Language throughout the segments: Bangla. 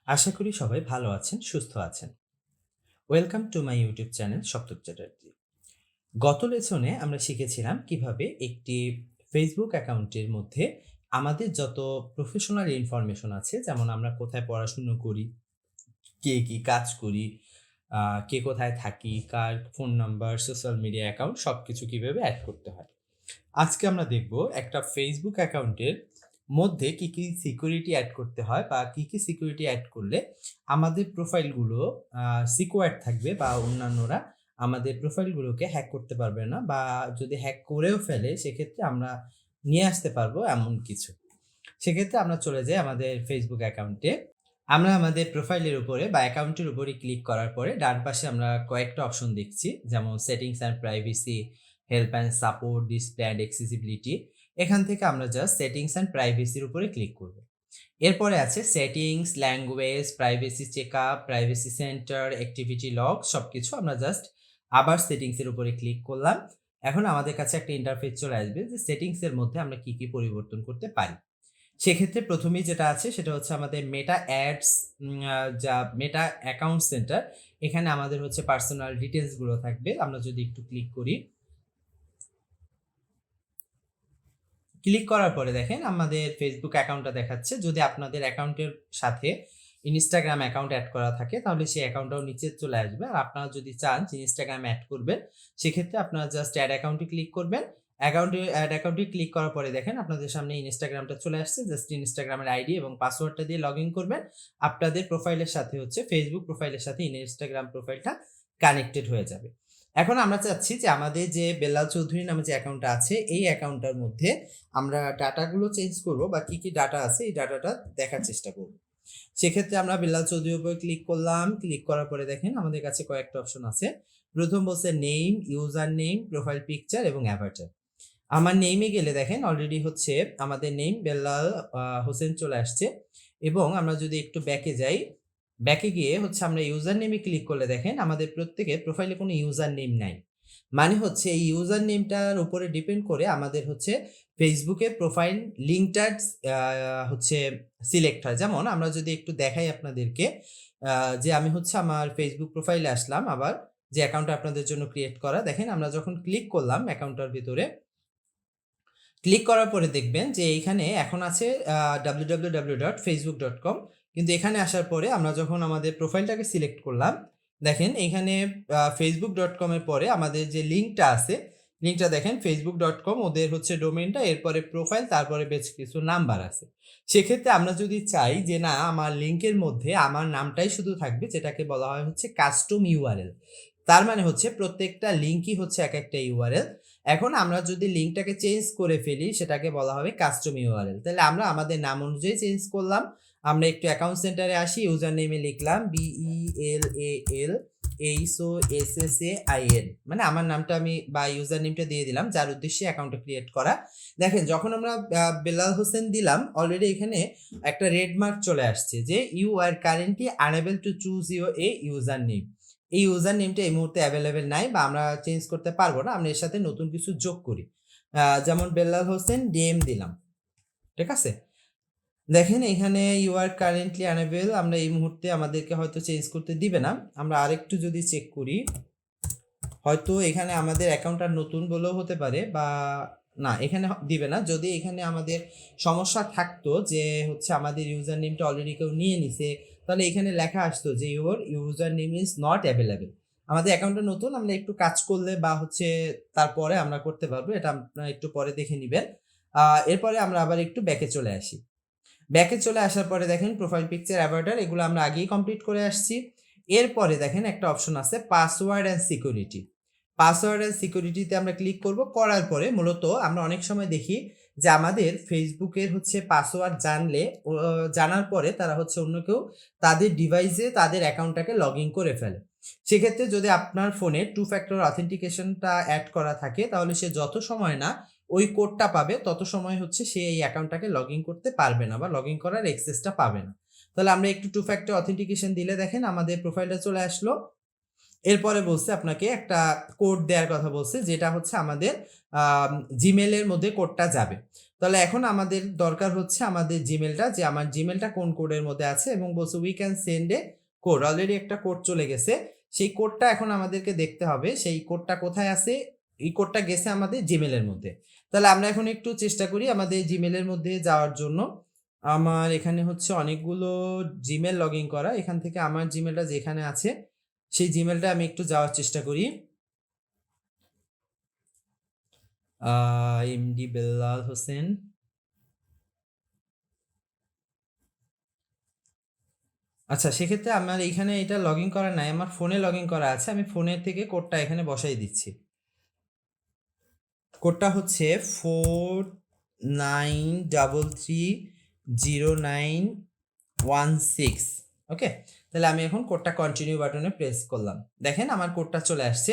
আশা করি সবাই ভালো আছেন, সুস্থ আছেন। Welcome to my YouTube channel Saptak Chatterjee. গত লেসনে আমরা শিখেছিলাম কিভাবে একটি ফেসবুক অ্যাকাউন্টের মধ্যে আমাদের যত প্রফেশনাল ইনফরমেশন আছে, যেমন আমরা কোথায় পড়াশুনো করি, কে কি কাজ করি, কে কোথায় থাকি, কার phone number, social media account সবকিছু কিভাবে অ্যাড করতে হয়। আজকে আমরা দেখব একটা ফেসবুক অ্যাকাউন্টের মধ্যে কি কি সিকিউরিটি অ্যাড করতে হয় বা কি কি সিকিউরিটি অ্যাড করলে আমাদের প্রোফাইলগুলো সিকিউর থাকবে বা অন্যান্যরা আমাদের প্রোফাইলগুলোকে হ্যাক করতে পারবে না, বা যদি হ্যাক করেও ফেলে সেক্ষেত্রে আমরা নিয়ে আসতে পারবো এমন কিছু। সেক্ষেত্রে আমরা চলে যাই আমাদের ফেসবুক অ্যাকাউন্টে। আমরা আমাদের প্রোফাইলের উপরে বা অ্যাকাউন্টের উপরে ক্লিক করার পরে ডান পাশে আমরা কয়েকটা অপশন দেখছি, যেমন settings and privacy, help and support, display and accessibility. এখান থেকে আমরা জাস্ট সেটিংস অ্যান্ড প্রাইভেসির উপরে ক্লিক করব। এরপরে আছে settings, language, privacy checkup, privacy centre, activity log, সবকিছু আমরা জাস্ট আবার সেটিংসের উপরে ক্লিক করলাম। এখন আমাদের কাছে একটা ইন্টারফেস চলে আসবে যে সেটিংসের মধ্যে আমরা কি কি পরিবর্তন করতে পারি। সেক্ষেত্রে প্রথমেই যেটা আছে সেটা হচ্ছে আমাদের মেটা অ্যাডস, যা মেটা অ্যাকাউন্ট সেন্টার। এখানে আমাদের হচ্ছে পার্সোনাল ডিটেলসগুলো থাকবে। আমরা যদি একটু ক্লিক করি, ক্লিক করার পরে দেখেন আমাদের ফেসবুক অ্যাকাউন্টটা দেখাচ্ছে। যদি আপনাদের অ্যাকাউন্টের সাথে ইনস্টাগ্রাম অ্যাকাউন্ট অ্যাড করা থাকে তাহলে সেই অ্যাকাউন্টটাও নিচে চলে আসবে। আর আপনারা যদি চান যে ইনস্টাগ্রাম অ্যাড করবেন, সেক্ষেত্রে আপনারা জাস্ট অ্যাড অ্যাকাউন্টে ক্লিক করবেন। অ্যাড অ্যাকাউন্টে ক্লিক করার পরে দেখেন আপনাদের সামনে ইনস্টাগ্রামটা চলে আসছে। জাস্ট ইনস্টাগ্রামের আইডি এবং পাসওয়ার্ডটা দিয়ে লগ ইন করবেন। আপনাদের প্রোফাইলের সাথে হচ্ছে ফেসবুক প্রোফাইলের সাথে ইনস্টাগ্রাম প্রোফাইলটা কানেক্টেড হয়ে যাবে। এখন আমরা চাচ্ছি যে আমাদের যে বেলাল চৌধুরী নামে যে অ্যাকাউন্টটা আছে, এই অ্যাকাউন্টটার মধ্যে আমরা ডাটাগুলো চেঞ্জ করব বা কি কি ডাটা আছে এই ডাটাটা দেখার চেষ্টা করব। সেক্ষেত্রে আমরা বেলাল চৌধুরীর উপর ক্লিক করলাম। ক্লিক করার পরে দেখেন আমাদের কাছে কয়েকটা অপশন আছে। প্রথম বলছে name, user name, profile picture এবং অ্যাভাটার। আমার নেমে গেলে দেখেন অলরেডি হচ্ছে আমাদের নেম বেলাল হোসেন চলে আসছে। এবং আমরা যদি একটু ব্যাকে যাই, ব্যাকে গিয়ে হচ্ছে আমরা ইউজার নেমে ক্লিক করলে দেখেন আমাদের প্রত্যেকের প্রোফাইলে কোনো ইউজার নেম নাই। মানে হচ্ছে এই ইউজার নেমটার উপরে ডিপেন্ড করে আমাদের হচ্ছে ফেসবুকে প্রোফাইল লিঙ্কটা হচ্ছে সিলেক্ট হয়। যেমন আমরা যদি একটু দেখাই আপনাদেরকে, যে আমি হচ্ছে আমার ফেসবুক প্রোফাইলে আসলাম, আবার যে অ্যাকাউন্টটা আপনাদের জন্য ক্রিয়েট করা। দেখেন আমরা যখন ক্লিক করলাম অ্যাকাউন্টটার ভিতরে, ক্লিক করার পরে দেখবেন যে এইখানে এখন আছে www.facebook.com, কিন্তু এখানে আসার পরে আমরা যখন আমাদের প্রোফাইলটাকে সিলেক্ট করলাম, দেখেন এখানে facebook.com এর পরে আমাদের যে লিঙ্কটা আছে, লিঙ্কটা দেখেন facebook.com ওদের হচ্ছে ডোমেইনটা, এরপরে প্রোফাইল, তারপরে বেশ কিছু নাম্বার আছে। সেক্ষেত্রে আমরা যদি চাই যে না আমার লিঙ্কের মধ্যে আমার নামটাই শুধু থাকবে, যেটাকে বলা হয় হচ্ছে কাস্টম ইউআরএল। তার মানে হচ্ছে প্রত্যেকটা লিঙ্কই হচ্ছে এক একটা ইউআরএল। এখন আমরা যদি লিঙ্কটাকে চেঞ্জ করে ফেলি সেটাকে বলা হবে কাস্টম ইউআরএল। তাহলে আমরা আমাদের নাম অনুযায়ী চেঞ্জ করলাম। আমরা একটু অ্যাকাউন্ট সেন্টারে আসি, ইউজার নেমে লিখলাম BELALHOSSAIN, মানে আমার নামটা আমি বা ইউজার নেমটা দিয়ে দিলাম যার উদ্দেশ্যে অ্যাকাউন্টটা ক্রিয়েট করা। দেখেন যখন আমরা বেলাল হোসেন দিলাম অলরেডি এখানে একটা রেড মার্ক চলে আসছে যে you are currently unable to choose your a user name. এই ইউজার নেমটা এই মুহূর্তে অ্যাভেলেবেল নাই বা আমরা চেঞ্জ করতে পারবো না। আমরা এর সাথে নতুন কিছু যোগ করি, যেমন বেলাল হোসেন ডিএম দিলাম। ঠিক আছে, দেখেন এখানে ইউ আর কারেন্টলি আনএবল, আমরা এই মুহূর্তে আমাদেরকে হয়তো চেঞ্জ করতে দিবে না। আমরা আরেকটু যদি চেক করি, হয়তো এখানে আমাদের অ্যাকাউন্টটা নতুন বলেও হতে পারে, বা না এখানে দিবে না। যদি এখানে আমাদের সমস্যা থাকতো যে হচ্ছে আমাদের ইউজার নেমটা অলরেডি কেউ নিয়ে নিছে, তাহলে এখানে লেখা আসতো যে your user name is not available. আমাদের অ্যাকাউন্টটা নতুন, আমরা একটু কাজ করলে বা হচ্ছে তারপরে আমরা করতে পারবো, এটা আপনারা একটু পরে দেখে নেবেন। এরপরে আমরা আবার একটু ব্যাকে চলে আসি। ব্যাকে চলে আসার পরে দেখেন প্রোফাইল পিকচার, অ্যাভাটার, এগুলো আমরা আগেই কমপ্লিট করে আসছি। এরপরে দেখেন একটা অপশন আছে password and security. Password and সিকিউরিটিতে আমরা ক্লিক করব। করার পরে মূলত আমরা অনেক সময় দেখি যে আমাদের ফেসবুকের হচ্ছে পাসওয়ার্ড জানার পরে তারা হচ্ছে অন্য কেউ তাদের ডিভাইসে তাদের অ্যাকাউন্টটাকে লগ ইন করে ফেলে। সেক্ষেত্রে যদি আপনার ফোনে 2 ফ্যাক্টর অথেন্টিকেশনটা অ্যাড করা থাকে, তাহলে সে যত সময় না ওই কোডটা পাবে তত সময় হচ্ছে সে এই অ্যাকাউন্টটাকে লগ ইন করতে পারবে না বা লগ ইন করার অ্যাক্সেসটা পাবে না। তাহলে আমরা একটু 2 ফ্যাক্টর অথেন্টিকেশন দিলে দেখেন আমাদের প্রোফাইলটা চলে আসলো। এরপরে বলছে আপনাকে একটা কোড দেওয়ার কথা বলছে, যেটা হচ্ছে আমাদের জিমেলের মধ্যে কোডটা যাবে। তাহলে এখন আমাদের দরকার হচ্ছে আমাদের জিমেলটা, যে আমার জিমেলটা কোন কোডের মধ্যে আছে, এবং বলছে we can send A code. Already একটা কোড চলে গেছে, সেই কোডটা এখন আমাদেরকে দেখতে হবে সেই কোডটা কোথায় আছে। এই কোডটা গেছে আমাদের জিমেলের মধ্যে। তাহলে আমরা এখন একটু চেষ্টা করি আমাদের জিমেলের মধ্যে যাওয়ার জন্য। আমার এখানে হচ্ছে অনেকগুলো জিমেল লগ ইন করা, এখান থেকে আমার জিমেলটা যেখানে আছে সেই জিমেলটা আমি একটু যাওয়ার চেষ্টা করি। এমডি বেল্লাল হোসেন। আচ্ছা, সেক্ষেত্রে আমার এইখানে এটা লগ ইন করা নাই, আমার ফোনে লগ ইন করা আছে। আমি ফোনের থেকে কোডটা এখানে বসাই দিচ্ছি। কোডটা হচ্ছে 49330916। ওকে, তাহলে আমি এখন কোডটা কন্টিনিউ বাটনে প্রেস করলাম। দেখেন আমার কোডটা চলে আসছে।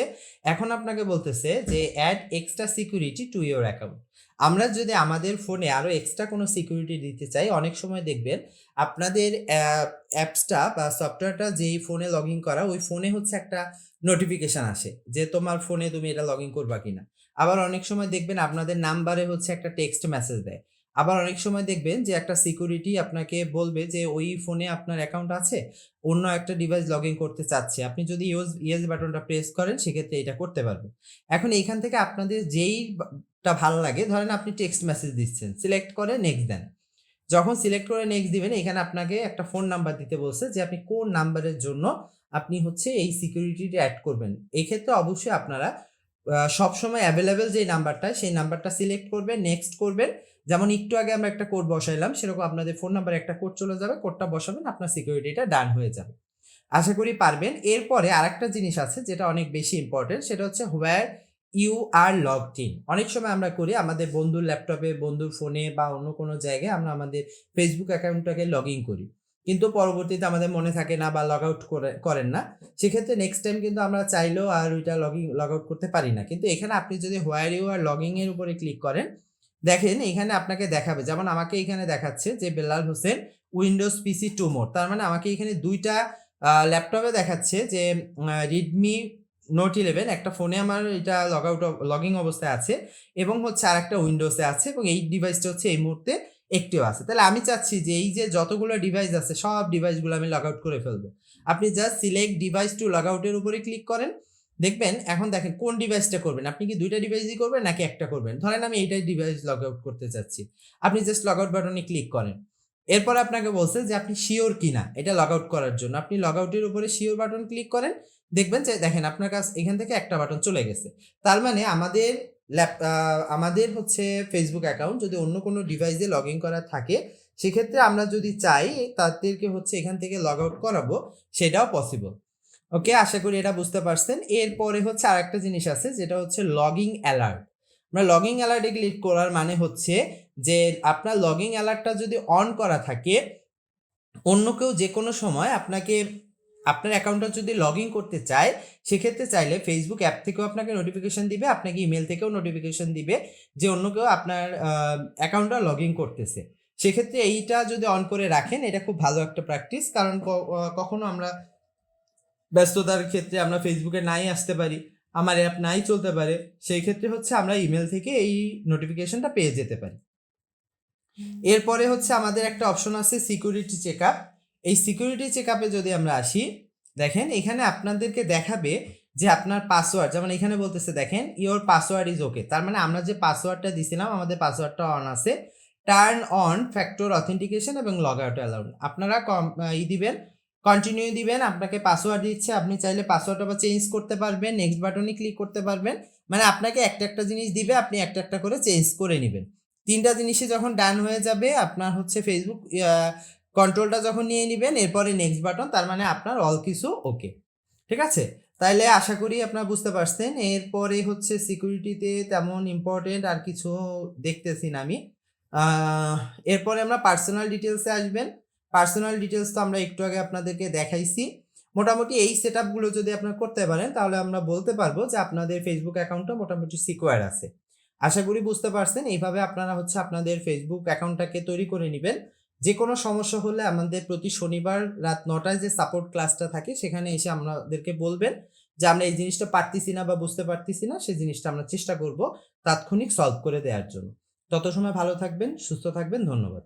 এখন আপনাকে বলতেছে যে add extra security to your account. আমরা যদি আমাদের ফোনে আরও এক্সট্রা কোনো সিকিউরিটি দিতে চাই, অনেক সময় দেখবেন আপনাদের অ্যাপসটা বা সফটওয়্যারটা যেই ফোনে লগ ইন করা, ওই ফোনে হচ্ছে একটা নোটিফিকেশান আসে যে তোমার ফোনে তুমি এটা লগ ইন করবা কিনা। আবার অনেক সময় দেখবেন আপনাদের নাম্বারে হচ্ছে একটা টেক্সট মেসেজ দেয়। আবার অনেক সময় দেখবেন যে একটা সিকিউরিটি আপনাকে বলবে যে ওই ফোনে আপনার অ্যাকাউন্ট আছে, অন্য একটা ডিভাইস লগ ইন করতে চাচ্ছে। আপনি যদি ইয়েস বাটনটা প্রেস করেন সেক্ষেত্রে এটা করতে পারবেন। এখন এইখান থেকে আপনাদের যেইটা ভালো লাগে, ধরেন আপনি টেক্সট মেসেজ দিচ্ছেন, সিলেক্ট করে নেক্সট দেন। যখন সিলেক্ট করে নেক্সট দিবেন, এখানে আপনাকে একটা ফোন নাম্বার দিতে বলছে যে আপনি কোন নাম্বারের জন্য আপনি হচ্ছে এই সিকিউরিটিটা অ্যাড করবেন। এই ক্ষেত্রে অবশ্যই আপনারা সবসময় অ্যাভেলেবেল যে নাম্বারটা, সেই নাম্বারটা সিলেক্ট করবেন, নেক্সট করবেন। যেমন একটু আগে আমরা একটা কোড বসাইলাম, সেরকম আপনাদের ফোন নাম্বারে একটা কোড চলে যাবে, কোডটা বসাবেন, আপনার সিকিউরিটিটা ডান হয়ে যাবে। আশা করি পারবেন। এরপরে আরেকটা জিনিস আছে যেটা অনেক বেশি ইম্পর্টেন্ট, সেটা হচ্ছে where you are logged in. অনেক সময় আমরা করি আমাদের বন্ধুর ল্যাপটপে, বন্ধুর ফোনে বা অন্য কোনো জায়গায় আমরা আমাদের ফেসবুক অ্যাকাউন্টটাকে লগ ইন করি, কিন্তু পরবর্তীতে আমাদের মনে থাকে না বা লগ আউট করেন না। সেক্ষেত্রে নেক্সট টাইম কিন্তু আমরা চাইলেও আর ওইটা লগ আউট করতে পারি না। কিন্তু এখানে আপনি যদি হোয়ার ইউ আর লগিং এর উপরে ক্লিক করেন, দেখেন এখানে আপনাকে দেখাবে, যেমন আমাকে এখানে দেখাচ্ছে যে বেলাল হোসেন উইন্ডোজ পিসি টু মোড। তার মানে আমাকে এখানে দুইটা ল্যাপটপে দেখাচ্ছে যে রেডমি নোট 11, একটা ফোনে আমার এটা লগিং অবস্থায় আছে, এবং হচ্ছে আর একটা উইন্ডোজে আছে, এবং এই ডিভাইসটা হচ্ছে এই মুহূর্তে একটিভ আছে। তাহলে আমি চাচ্ছি যে এই যে যতগুলো ডিভাইস আছে সব ডিভাইসগুলো আমি লগ আউট করে ফেলবো। আপনি just select device to log আউটের উপরে ক্লিক করেন। দেখবেন এখন দেখেন কোন ডিভাইসটা করবেন। আপনি কি দুইটা ডিভাইসই করবেন নাকি একটা করবেন? ধরেন আমি এইটাই ডিভাইস লগ আউট করতে চাচ্ছি। আপনি জাস্ট লগ আউট বাটনে ক্লিক করেন। এরপর আপনাকে বলছে যে আপনি শিওর কিনা এটা লগ আউট করার জন্য। আপনি লগ আউটের উপরে শিওর বাটন ক্লিক করেন। দেখবেন যে দেখেন আপনার কাছে এখান থেকে একটা বাটন চলে গেছে। তার মানে আমাদের হচ্ছে ফেসবুক অ্যাকাউন্ট যদি অন্য কোনো ডিভাইসে লগ ইন করা থাকে, সেক্ষেত্রে আমরা যদি চাই তাদেরকে হচ্ছে এখান থেকে লগ আউট করাবো, সেটাও পসিবল। ওকে, আশা করি এটা বুঝতে পারছেন। এরপরে হচ্ছে আরেকটা জিনিস আছে যেটা হচ্ছে লগিং অ্যালার্ট। আমরা লগিং অ্যালার্টে ক্লিক করার মানে হচ্ছে যে আপনার লগিং অ্যালার্টটা যদি অন করা থাকে, অন্য কেউ যে কোনো সময় আপনাকে আপনার অ্যাকাউন্টটা যদি লগ ইন করতে চায়, সেক্ষেত্রে চাইলে ফেসবুক অ্যাপ থেকেও আপনাকে নোটিফিকেশন দিবে, আপনাকে ইমেল থেকেও নোটিফিকেশন দিবে যে অন্য কেউ আপনার অ্যাকাউন্টটা লগ ইন করতেছে। সেক্ষেত্রে এইটা যদি অন করে রাখেন, এটা খুব ভালো একটা প্র্যাকটিস। কারণ কখনো আমরা ব্যস্ততার ক্ষেত্রে আমরা ফেসবুকে নাই আসতে পারি, আমার অ্যাপ নাই চলতে পারে, সেই ক্ষেত্রে হচ্ছে আমরা ইমেল থেকে এই নোটিফিকেশনটা পেয়ে যেতে পারি। এরপরে হচ্ছে আমাদের একটা অপশন আছে সিকিউরিটি চেক আপ। এই সিকিউরিটি চেক আপে যদি আমরা আসি, দেখেন এখানে আপনাদেরকে দেখাবে যে আপনার পাসওয়ার্ড, যেমন এখানে বলতেছে দেখেন ইওর পাসওয়ার্ড ইজ ওকে। তার মানে আমরা যে পাসওয়ার্ডটা দিছিলাম আমাদের পাসওয়ার্ডটা অন আছে। টার্ন অন ফ্যাক্টর অথেন্টিকেশন এবং লগ আউট অ্যালাউড। আপনারা দিবেন, কন্টিনিউ দিবেন। আপনাকে পাসওয়ার্ড দিচ্ছে, আপনি চাইলে পাসওয়ার্ডটা আবার চেঞ্জ করতে পারবেন, নেক্সট বাটনে ক্লিক করতে পারবেন। মানে আপনাকে একটা একটা জিনিস দিবে, আপনি একটা একটা করে চেঞ্জ করে নেবেন। তিনটা জিনিসই যখন ডান হয়ে যাবে, আপনার হচ্ছে ফেসবুক কন্ট্রোলটা যখন নিয়ে নেবেন, এরপরে নেক্সট বাটন, তার মানে আপনার অল কিছু ওকে। ঠিক আছে, তাইলে আশা করি আপনারা বুঝতে পারছেন। এরপরে হচ্ছে সিকিউরিটিতে তেমন ইম্পর্টেন্ট আর কিছু দেখতেছি না আমি। এরপরে আমরা পার্সোনাল ডিটেলসে আসবেন। পার্সোনাল ডিটেলস তো আমরা একটু আগে আপনাদেরকে দেখাইছি। মোটামুটি এই সেট আপগুলো যদি আপনারা করতে পারেন, তাহলে আমরা বলতে পারবো যে আপনাদের ফেসবুক অ্যাকাউন্টটা মোটামুটি সিকিউর আছে। আশা করি বুঝতে পারছেন। এইভাবে আপনারা হচ্ছে আপনাদের ফেসবুক অ্যাকাউন্টটাকে তৈরি করে নেবেন। যে কোনো সমস্যা হলে আমাদের প্রতি শনিবার রাত 9টায় যে সাপোর্ট ক্লাসটা থাকে, সেখানে এসে আমাদেরকে বলবেন যে আমরা এই জিনিসটা পারতেছি না বা বুঝতে পারতেছি না, সেই জিনিসটা আমরা চেষ্টা করব তাৎক্ষণিক সলভ করে দেওয়ার জন্য। তত সময় ভালো থাকবেন, সুস্থ থাকবেন। ধন্যবাদ।